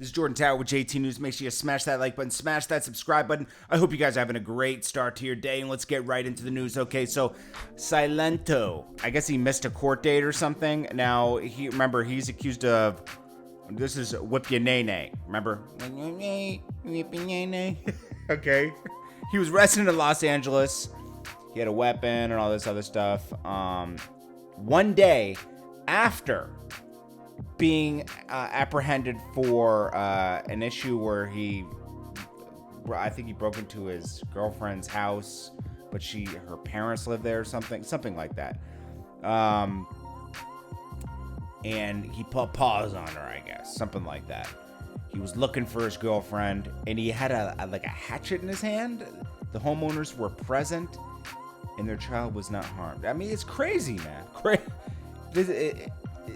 This is Jordan Tower with JT News. Make sure you smash that like button, smash that subscribe button. I hope you guys are having a great start to your day, and let's get right into the news. Okay, so Silento, I guess he missed a court date or something. Now, he's accused of, this is whip your nay-nay. Remember? Okay. He was arrested in Los Angeles. He had a weapon and all this other stuff. One day after being apprehended for an issue where I think he broke into his girlfriend's house, but her parents live there or something like that. And he put paws on her, I guess, something like that. He was looking for his girlfriend, and he had a hatchet in his hand. The homeowners were present, and their child was not harmed. I mean, it's crazy, man.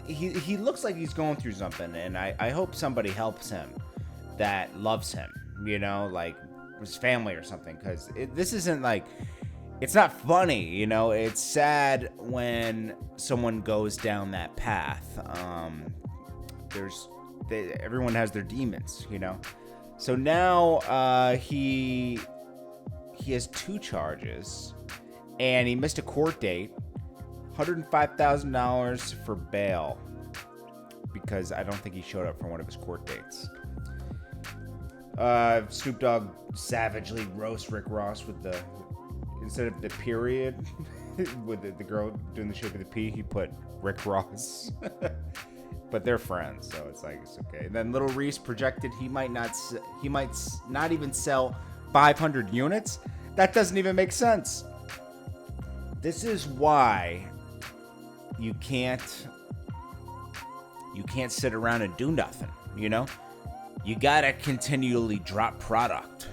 He looks like he's going through something, and I hope somebody helps him that loves him, like his family or something, because this isn't like, it's not funny, it's sad when someone goes down that path. Everyone has their demons, so now he has 2 charges, and he missed a court date. $105,000 for bail because I don't think he showed up for one of his court dates. Snoop Dogg savagely roasts Rick Ross with instead of the period with the girl doing the shape of the P, he put Rick Ross. But they're friends, so it's okay. And then Little Reese projected he might not even sell 500 units. That doesn't even make sense. This is why you can't sit around and do nothing, You gotta continually drop product,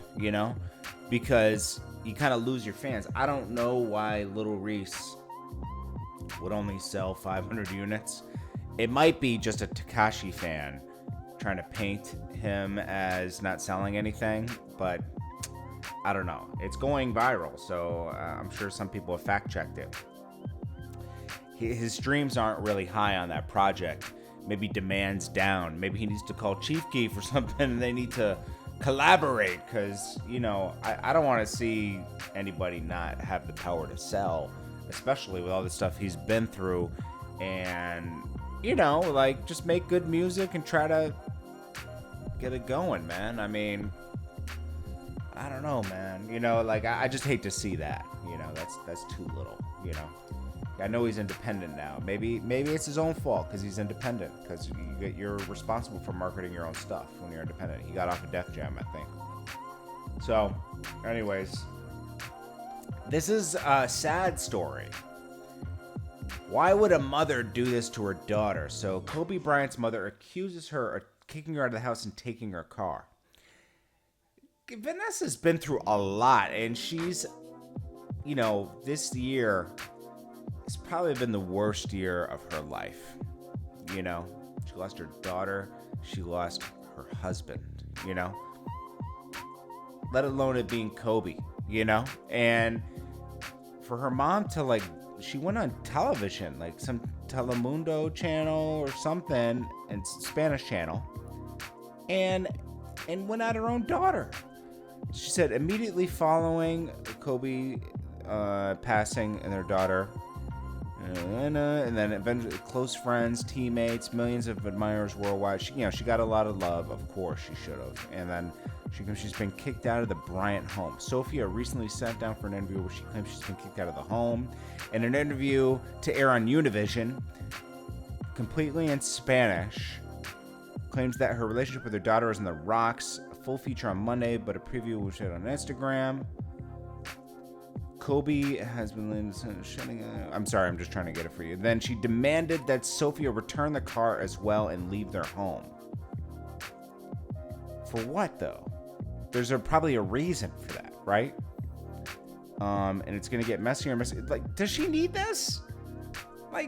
because you kind of lose your fans. I don't know why Little Reese would only sell 500 units. It might be just a Tekashi fan trying to paint him as not selling anything, but I don't know. It's going viral, so I'm sure some people have fact-checked it. His streams aren't really high on that project. Maybe demand's down. Maybe he needs to call Chief Keef or something, and they need to collaborate, because, I don't want to see anybody not have the power to sell, especially with all the stuff he's been through, and, just make good music and try to get it going, man. I mean, I don't know, man. I just hate to see that. That's too little, I know he's independent now. Maybe it's his own fault because he's independent, because you're responsible for marketing your own stuff when you're independent. He got off of Def Jam, I think. So, anyways, this is a sad story. Why would a mother do this to her daughter? So, Kobe Bryant's mother accuses her of kicking her out of the house and taking her car. Vanessa's been through a lot, and she's, this year, it's probably been the worst year of her life. She lost her daughter. She lost her husband, let alone it being Kobe, and for her mom to she went on television, some Telemundo channel or something, and Spanish channel, and went at her own daughter. She said immediately following Kobe passing and their daughter, and then eventually close friends, teammates, millions of admirers worldwide. She got a lot of love. Of course, she should have. And then she's been kicked out of the Bryant home. Sophia recently sat down for an interview where she claims she's been kicked out of the home. In an interview to air on Univision, completely in Spanish, claims that her relationship with her daughter is in the rocks. A full feature on Monday, but a preview was shared on Instagram. Kobe has been shutting. I'm sorry, I'm just trying to get it for you. Then she demanded that Sophia return the car as well and leave their home. For what, though? There's probably a reason for that, right? And it's gonna get messier and messier. Does she need this?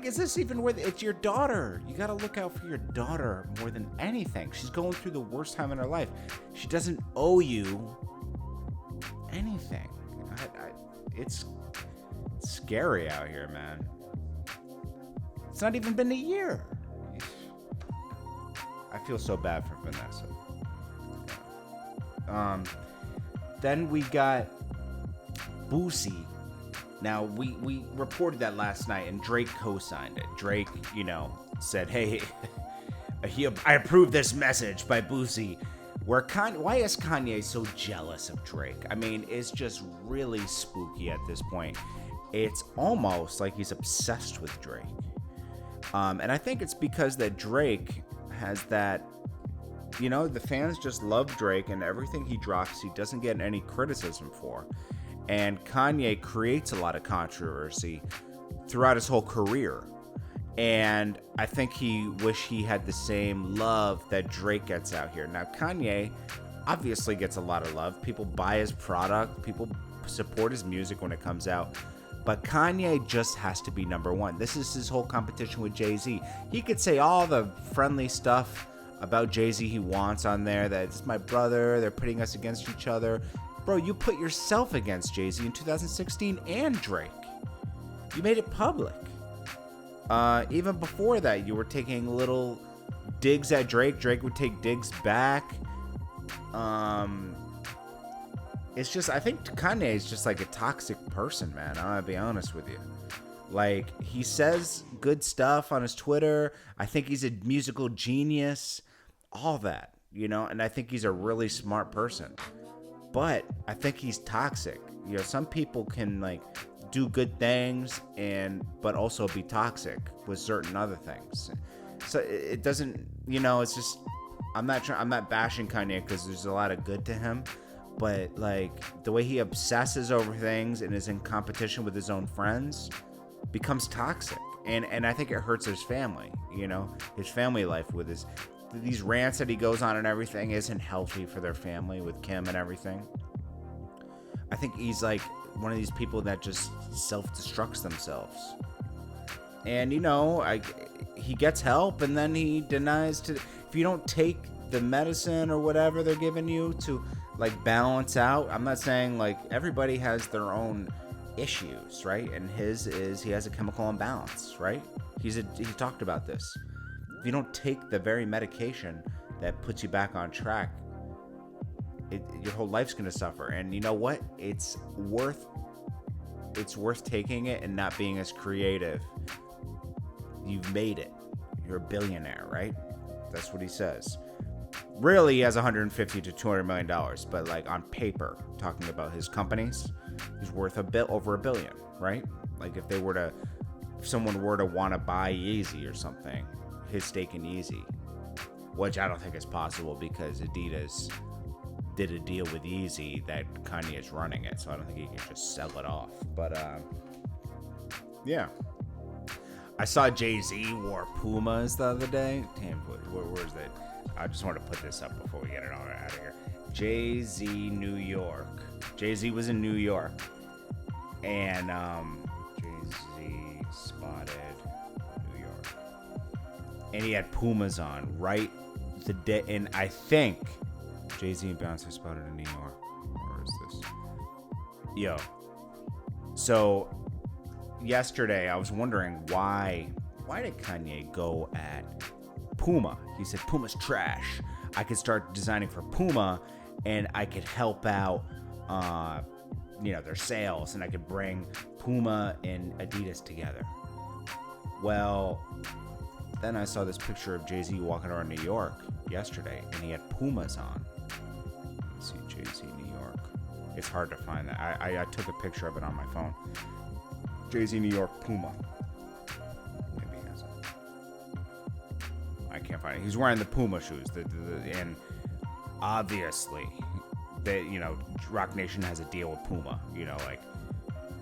Is this even worth it? It's your daughter. You gotta look out for your daughter more than anything. She's going through the worst time in her life. She doesn't owe you anything. It's scary out here, man. It's not even been a year. I feel so bad for Vanessa. Then we got Boosie. Now, we reported that last night, and Drake co-signed it. Drake, said, hey, I approve this message by Boosie. Why is Kanye so jealous of Drake? I mean, it's just really spooky at this point. It's almost like he's obsessed with Drake. And I think it's because that Drake has that, the fans just love Drake, and everything he drops, he doesn't get any criticism for. And Kanye creates a lot of controversy throughout his whole career. And I think he wish he had the same love that Drake gets out here. Now, Kanye obviously gets a lot of love. People buy his product. People support his music when it comes out. But Kanye just has to be number one. This is his whole competition with Jay-Z. He could say all the friendly stuff about Jay-Z he wants on there, that it's my brother, they're putting us against each other. Bro, you put yourself against Jay-Z in 2016 and Drake. You made it public. Even before that, you were taking little digs at Drake. Drake would take digs back. It's just, I think Kanye is just like a toxic person, man. I'm gonna be honest with you. Like, he says good stuff on his Twitter. I think he's a musical genius. All that, and I think he's a really smart person. But I think he's toxic. Some people can do good things but also be toxic with certain other things. So it doesn't, it's just, I'm not bashing Kanye because there's a lot of good to him, but the way he obsesses over things and is in competition with his own friends becomes toxic. And I think it hurts his family, his family life with these rants that he goes on and everything isn't healthy for their family with Kim and everything. I think he's one of these people that just self-destructs themselves. And, he gets help and then he denies to, if you don't take the medicine or whatever they're giving you to balance out. I'm not saying everybody has their own issues, right? And his is he has a chemical imbalance, right? He talked about this. If you don't take the very medication that puts you back on track, your whole life's gonna suffer. And you know what? It's worth taking it and not being as creative. You've made it. You're a billionaire, right? That's what he says. Really, he has $150 to $200 million, but on paper, talking about his companies, he's worth over $1 billion, right? If someone were to want to buy Yeezy or something, his stake in Yeezy, which I don't think is possible because Adidas did a deal with Yeezy that Kanye is running it, so I don't think he can just sell it off. But yeah, I saw Jay-Z wore Pumas the other day. Damn, where's that? I just wanted to put this up before we get it all out of here. Jay-Z, New York. Jay-Z was in New York, and Jay-Z spotted New York, and he had Pumas on right the day. And I think Jay-Z and Beyonce spotted in New York. Where is this? Yo. So yesterday I was wondering why did Kanye go at Puma? He said Puma's trash. I could start designing for Puma and I could help out their sales, and I could bring Puma and Adidas together. Well, then I saw this picture of Jay-Z walking around New York yesterday, and he had Pumas on. Let's see, Jay-Z, New York. It's hard to find that. I took a picture of it on my phone. Jay-Z, New York, Puma. Maybe he has it. I can't find it. He's wearing the Puma shoes, and obviously, Rock Nation has a deal with Puma.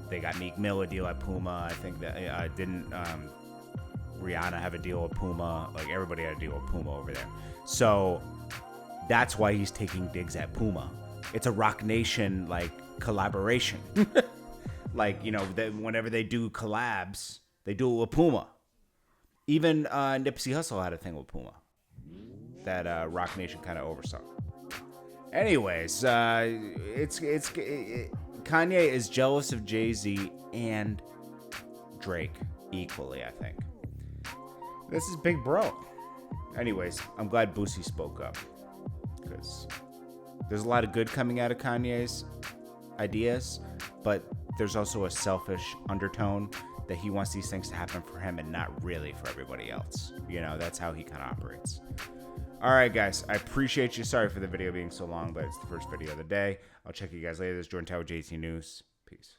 They got Meek Mill a deal at Puma. I think that didn't Rihanna have a deal with Puma? Everybody had a deal with Puma over there. So that's why he's taking digs at Puma. It's a Rock Nation collaboration. Whenever they do collabs, they do it with Puma. Even Nipsey Hussle had a thing with Puma that Rock Nation kind of oversaw. Anyways, Kanye is jealous of Jay-Z and Drake equally, I think. This is big bro. Anyways, I'm glad Boosie spoke up because There's a lot of good coming out of Kanye's ideas, but there's also a selfish undertone that he wants these things to happen for him and not really for everybody else. You know, that's how he kind of operates. All right, guys, I appreciate you. Sorry for the video being so long, but it's the first video of the day. I'll check you guys later. This is Jordan Tower, JT News. Peace.